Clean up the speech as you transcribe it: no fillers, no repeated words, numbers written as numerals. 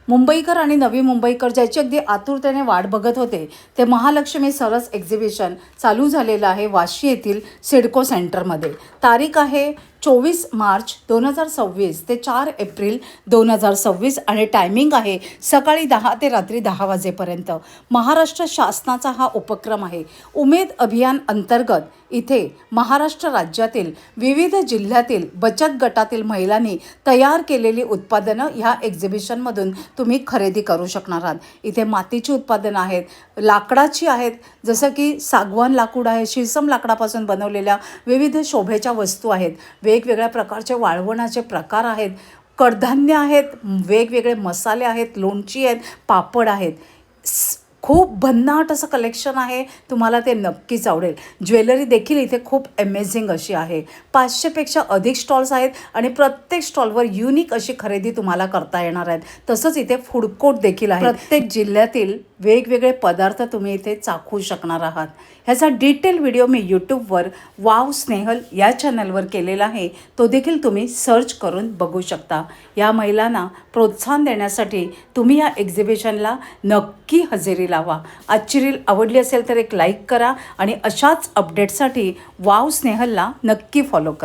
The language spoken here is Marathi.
मुंबईकर आणि नवी मुंबईकर ज्याची अगदी आतुरतेने वाट बघत होते ते महालक्ष्मी सरस एक्झिबिशन चालू झालेलं आहे वाशी येथील सिडको सेंटरमध्ये। तारीख आहे 24 मार्च 2026 ते 4 एप्रिल 2026 आणि टायमिंग आहे सकाळी 10 ते रात्री 10 वाजेपर्यंत। महाराष्ट्र शासनाचा हा उपक्रम आहे। उमेद अभियान अंतर्गत इथे महाराष्ट्र राज्यातील विविध जिल्ह्यातील बचत गटातील महिलांनी तयार केलेली उत्पादनं ह्या एक्झिबिशनमधून तुम्ही खरेदी करू शकणार आहात। इथे मातीची उत्पादनं आहेत, लाकडाची आहेत, जसं की सागवान लाकूड आहे, शीसम लाकडापासून बनवलेल्या विविध शोभेच्या वस्तू आहेत, वेगवेगळ्या प्रकारचे वाळवणाचे प्रकार आहेत, कडधान्य आहेत, वेगवेगळे मसाले आहेत, लोणची आहेत, पापड आहेत। खूप भन्नाट असं कलेक्शन आहे, तुम्हाला ते नक्कीच आवडेल। ज्वेलरी देखील इथे खूप अमेझिंग अशी आहे। 500 पेक्षा अधिक स्टॉल्स आहेत आणि प्रत्येक स्टॉलवर युनिक अशी खरेदी तुम्हाला करता येणार आहेत। तसंच इथे फूड कोर्ट देखील आहे। प्रत्येक जिल्ह्यातील वेगवेगळे पदार्थ तुम्ही इथे चाखू शकणार आहात। ह्याचा डिटेल व्हिडिओ मी यूट्यूबवर वाव स्नेहल या चॅनलवर केलेला आहे, तो देखील तुम्ही सर्च करून बघू शकता। या महिलांना प्रोत्साहन देण्यासाठी तुम्ही या एक्झिबिशनला नक्की हजेरी लावा। आजची रील आवडली असेल तर एक लाईक करा आणि अशाच अपडेटसाठी वाव स्नेहलला नक्की फॉलो करा।